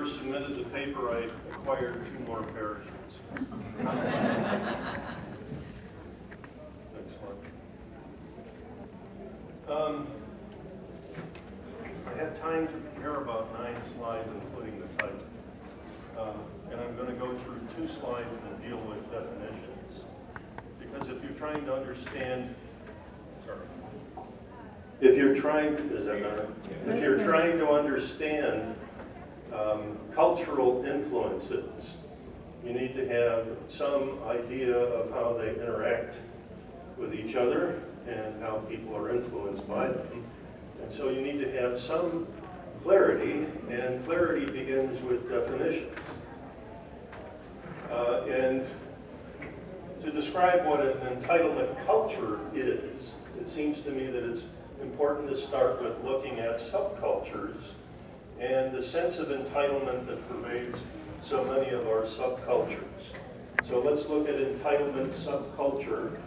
first submitted the paper, I acquired 2 more parachutes. Next one. I had time to prepare about 9 slides, including the title. And I'm going to go through 2 slides that deal with definitions. Because if you're trying to understand, if you're trying to understand cultural influences, you need to have some idea of how they interact with each other and how people are influenced by them. And so you need to have some clarity, and clarity begins with definitions. And to describe what an entitlement culture is, it seems to me that it's important to start with looking at subcultures and the sense of entitlement that pervades so many of our subcultures. So let's look at entitlement subculture.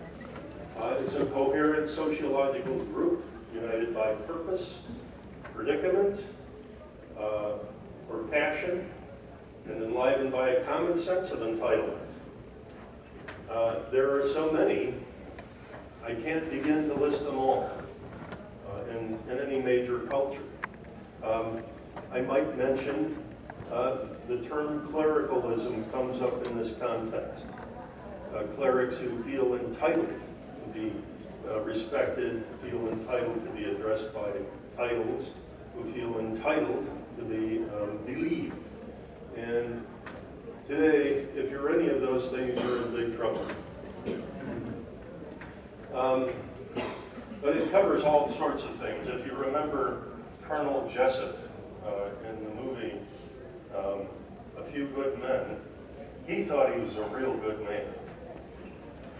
It's a coherent sociological group united by purpose, predicament, or passion, and enlivened by a common sense of entitlement. There are so many, I can't begin to list them all in any major culture. I might mention the term clericalism comes up in this context. Clerics who feel entitled to be respected, feel entitled to be addressed by titles, who feel entitled to be believed. And today, if you're any of those things, you're in big trouble. But it covers all sorts of things. If you remember Colonel Jessup in the movie A Few Good Men, he thought he was a real good man.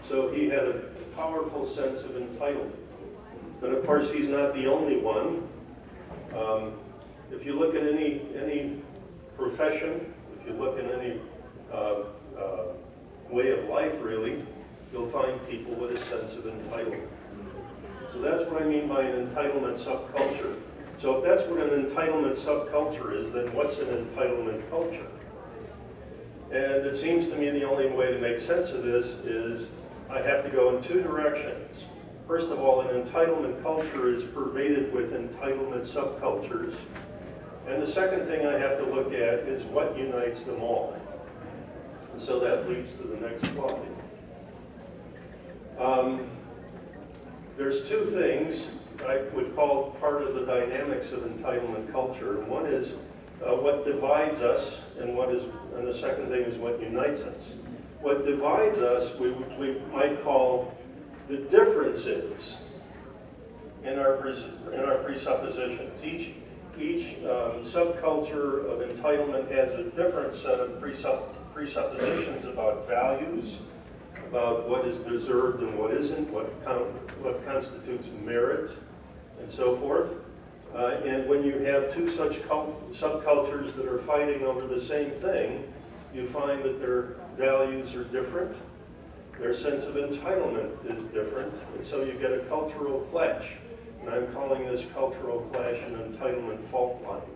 So he had a powerful sense of entitlement. But of course, he's not the only one. If you look at any profession, if you look at any way of life, really, you'll find people with a sense of entitlement. So that's what I mean by an entitlement subculture. So if that's what an entitlement subculture is, then what's an entitlement culture? And it seems to me the only way to make sense of this is I have to go in 2 directions. First of all, an entitlement culture is pervaded with entitlement subcultures. And the second thing I have to look at is what unites them all. And so that leads to the next slide. There's 2 things I would call part of the dynamics of entitlement culture. One is what divides us, and the second thing is what unites us. What divides us, we might call the differences in our presuppositions. Each subculture of entitlement has a different set of presuppositions about values, about what is deserved and what isn't, what constitutes merit, and so forth. And when you have 2 such subcultures that are fighting over the same thing, you find that their values are different, their sense of entitlement is different, and so you get a cultural clash. And I'm calling this cultural clash an entitlement fault line.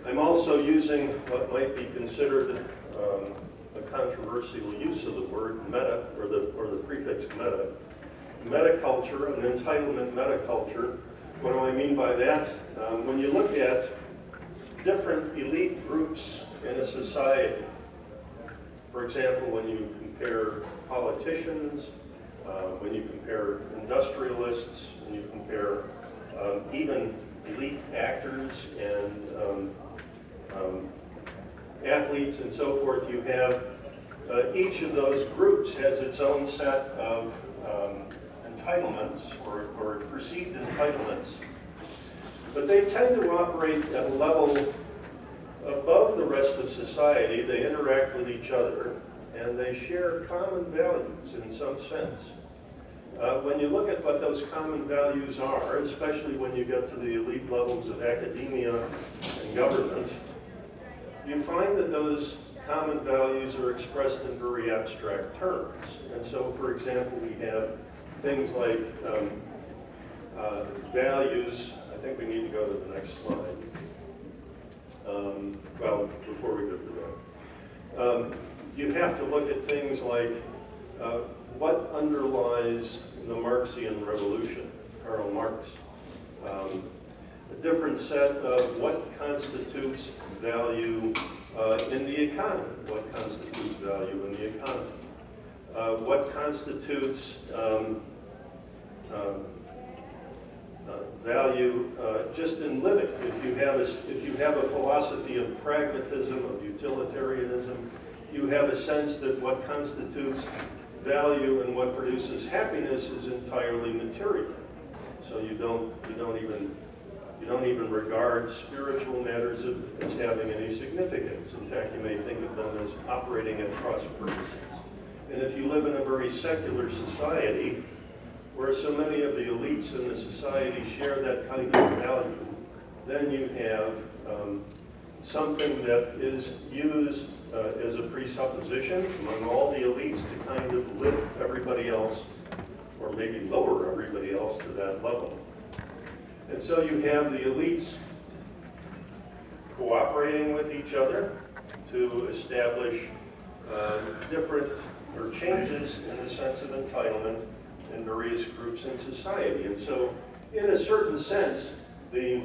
I'm also using what might be considered a controversial use of the word meta, or the prefix meta. Metaculture, an entitlement metaculture. What do I mean by that? When you look at different elite groups in a society, for example, when you compare politicians, when you compare industrialists, when you compare even elite actors and athletes and so forth, you have each of those groups has its own set of entitlements or perceived entitlements, but they tend to operate at a level above the rest of society. They interact with each other and they share common values in some sense. When you look at what those common values are, especially when you get to the elite levels of academia and government, you find that those common values are expressed in very abstract terms. And so, for example, we have things like values. I think we need to go to the next slide. Well, before we go to that, you have to look at things like what underlies the Marxian revolution, Karl Marx. A different set of what constitutes value in the economy, what constitutes value in the economy, what constitutes value just in living. If you have a philosophy of pragmatism, of utilitarianism, you have a sense that what constitutes value and what produces happiness is entirely material. So you don't even regard spiritual matters as having any significance. In fact, you may think of them as operating at cross purposes. And if you live in a very secular society, where so many of the elites in the society share that kind of value, then you have something that is used as a presupposition among all the elites to kind of lift everybody else, or maybe lower everybody else to that level. And so you have the elites cooperating with each other to establish different or changes in the sense of entitlement in various groups in society. And so, in a certain sense, the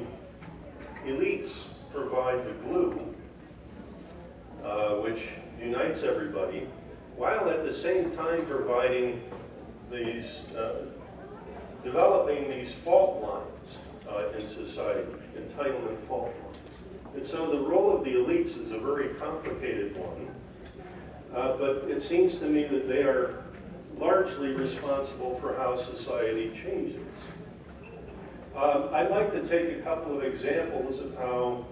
elites provide the glue which unites everybody, while at the same time providing these, developing these fault lines in society, entitlement fault lines. And so the role of the elites is a very complicated one, but it seems to me that they are largely responsible for how society changes. I'd like to take a couple of examples of how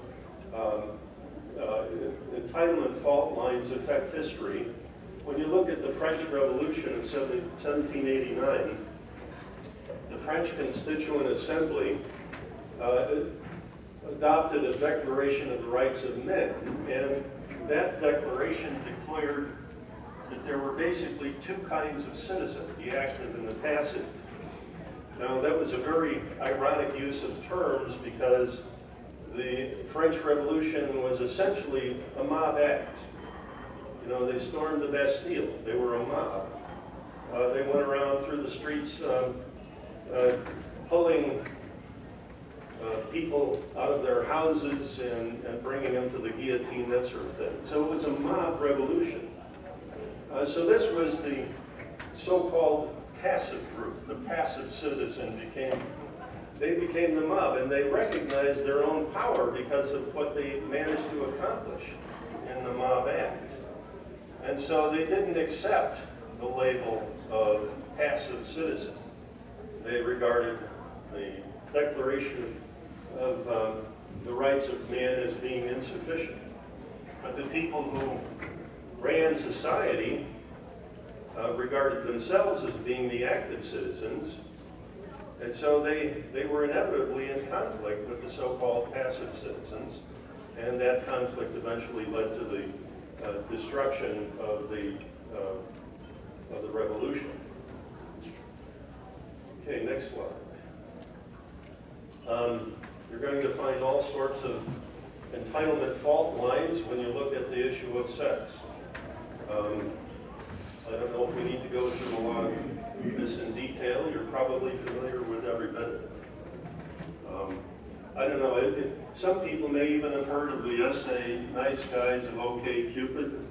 entitlement fault lines affect history. When you look at the French Revolution of 1789, the French Constituent Assembly adopted a Declaration of the Rights of Men, and that declaration declared that there were basically two kinds of citizens, the active and the passive. Now, that was a very ironic use of terms because the French Revolution was essentially a mob act. You know, they stormed the Bastille. They were a mob. They went around through the streets pulling people out of their houses and bringing them to the guillotine, that sort of thing. So it was a mob revolution. So this was the so-called passive group. The passive citizen became the mob, and they recognized their own power because of what they managed to accomplish in the mob act. And so they didn't accept the label of passive citizen. They regarded the Declaration of the Rights of Man as being insufficient. But the people who ran society regarded themselves as being the active citizens, and so they were inevitably in conflict with the so-called passive citizens, and that conflict eventually led to the destruction of the revolution. Okay, next slide. You're going to find all sorts of entitlement fault lines when you look at the issue of sex. I don't know if we need to go through a lot of this in detail. You're probably familiar with every bit of it. I don't know, some people may even have heard of the essay, Nice Guys of OK Cupid.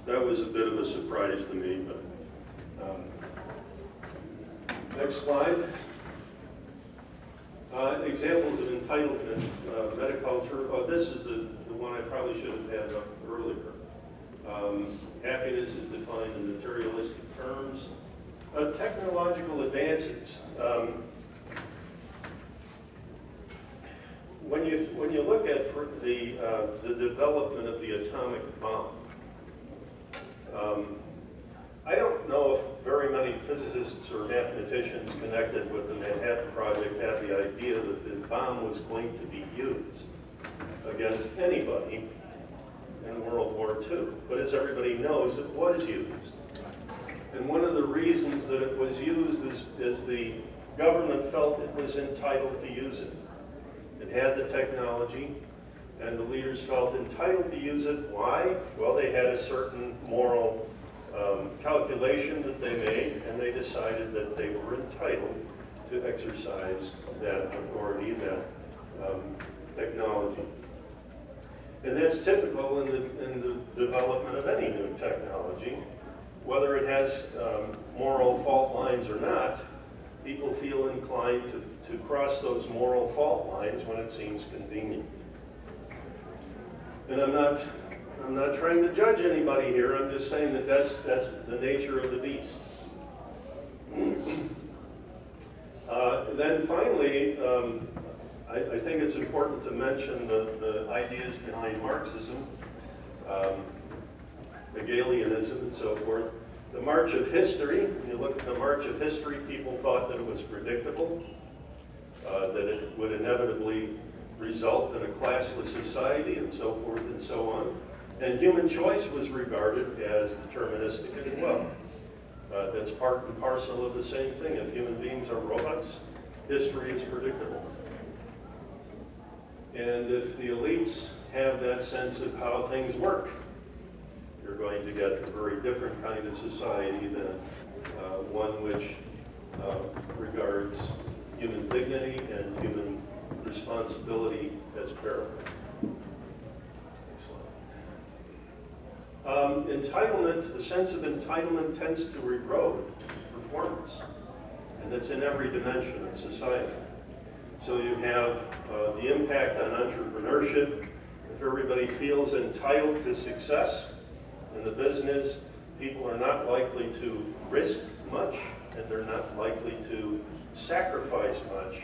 That was a bit of a surprise to me, but next slide. Examples of entitlement, metaculture. Oh, this is the one I probably should have had up earlier. Happiness is defined in materialistic terms. Technological advances. When you look at the development of the atomic bomb, I don't know if very many physicists or mathematicians connected with the Manhattan Project had the idea that the bomb was going to be used against anybody in World War II. But as everybody knows, it was used. And one of the reasons that it was used is the government felt it was entitled to use it. It had the technology, and the leaders felt entitled to use it. Why? Well, they had a certain moral calculation that they made, and they decided that they were entitled to exercise that authority, that technology. And that's typical in the development of any new technology. Whether it has moral fault lines or not, people feel inclined to cross those moral fault lines when it seems convenient. And I'm not trying to judge anybody here. I'm just saying that that's the nature of the beast. Then finally, I think it's important to mention the ideas behind Marxism, Hegelianism, and so forth. The march of history, when you look at the march of history, people thought that it was predictable, that it would inevitably result in a classless society, and so forth and so on. And human choice was regarded as deterministic as well. That's part and parcel of the same thing. If human beings are robots, history is predictable. And if the elites have that sense of how things work, you're going to get a very different kind of society than one which regards human dignity and human responsibility as paramount. Entitlement, the sense of entitlement tends to erode performance, and it's in every dimension of society. So you have the impact on entrepreneurship. If everybody feels entitled to success in the business, people are not likely to risk much, and they're not likely to sacrifice much.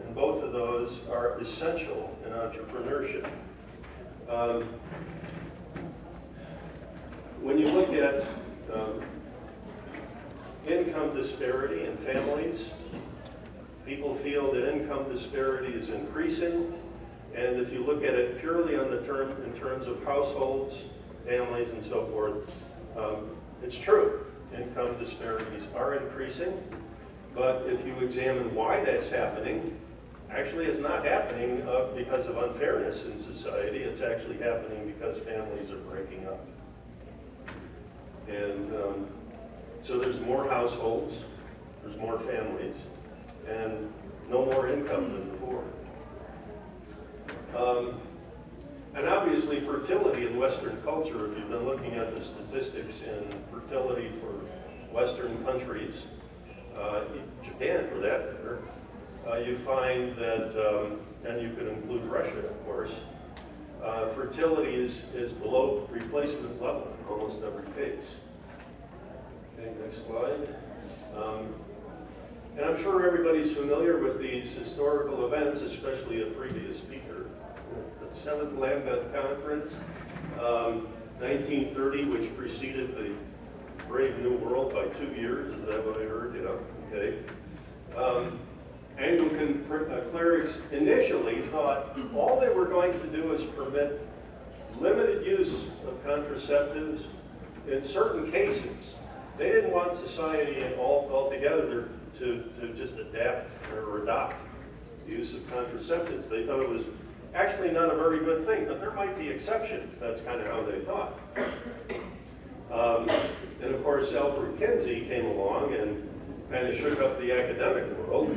And both of those are essential in entrepreneurship. When you look at income disparity in families, people feel that income disparity is increasing. And if you look at it purely on in terms of households, families, and so forth, it's true. Income disparities are increasing. But if you examine why that's happening, actually it's not happening because of unfairness in society. It's actually happening because families are breaking up. And so there's more households, there's more families, and no more income than before. And obviously fertility in Western culture, if you've been looking at the statistics in fertility for Western countries, Japan for that matter, you find that, and you can include Russia of course, fertility is below replacement level in almost every case. Okay, next slide. And I'm sure everybody's familiar with these historical events, especially a previous speaker. The 7th Lambeth Conference, 1930, which preceded the Brave New World by 2 years. Is that what I heard? Yeah, okay. Anglican clerics initially thought all they were going to do is permit limited use of contraceptives in certain cases. They didn't want society altogether to just adapt or adopt the use of contraceptives. They thought it was actually not a very good thing, but there might be exceptions. That's kind of how they thought. And of course, Alfred Kinsey came along and kind of shook up the academic world,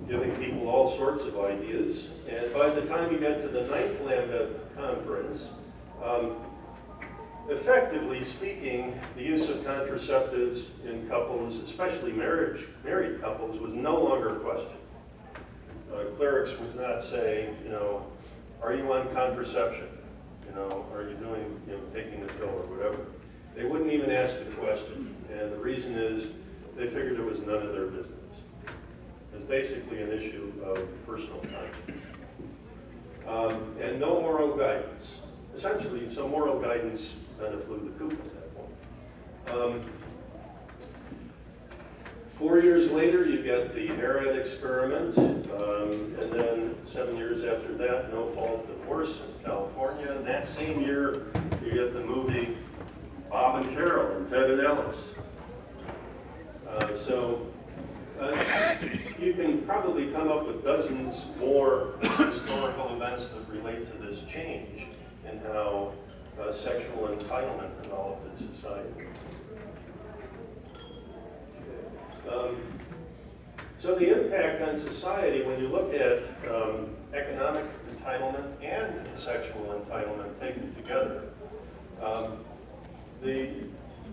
giving people all sorts of ideas. And by the time you get to the 9th Lambeth Conference, effectively speaking, the use of contraceptives in couples, especially married couples, was no longer a question. Clerics would not say, are you on contraception? Are you doing, taking the pill or whatever? They wouldn't even ask the question. And the reason is they figured it was none of their business. It was basically an issue of personal conscience. And no moral guidance. Essentially, so moral guidance kind of flew the coop at that point. 4 years later, you get the Gearhart experiment, and then 7 years after that, no-fault divorce in California. And that same year, you get the movie Bob and Carol and Ted and Alice. you can probably come up with dozens more historical events that relate to this change in how sexual entitlement developed in society. So the impact on society, when you look at economic entitlement and sexual entitlement taken together, the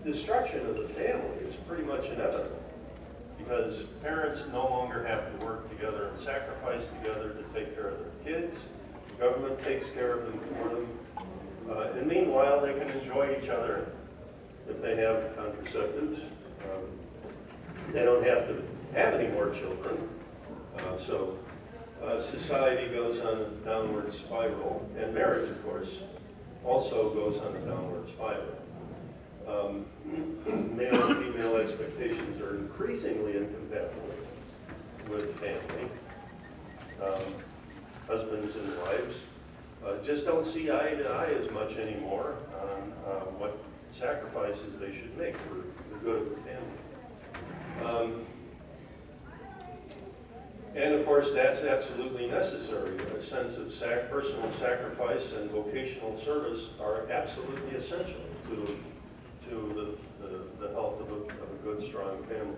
destruction of the family is pretty much inevitable, because parents no longer have to work together and sacrifice together to take care of their kids. The government takes care of them for them. And meanwhile, they can enjoy each other if they have contraceptives. They don't have to have any more children. So society goes on a downward spiral, and marriage, of course, also goes on a downward spiral. Male and female expectations are increasingly incompatible with family. Husbands and wives just don't see eye to eye as much anymore on what sacrifices they should make for the good of the family. And of course, that's absolutely necessary. A sense of personal sacrifice and vocational service are absolutely essential to the health of a good, strong family.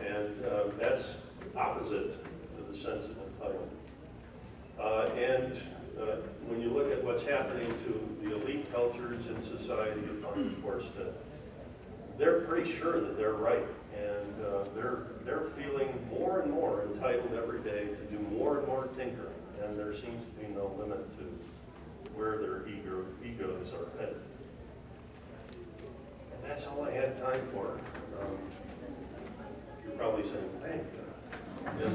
And that's opposite to the sense of entitlement. And when you look at what's happening to the elite cultures in society, you find, of course, that they're pretty sure that they're right. And they're feeling more and more entitled every day to do more and more tinkering. And there seems to be no limit to where their egos are headed. And that's all I had time for. You're probably saying, thank God. Yes?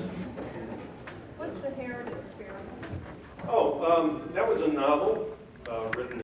What's the Herod experiment? Oh, that was a novel written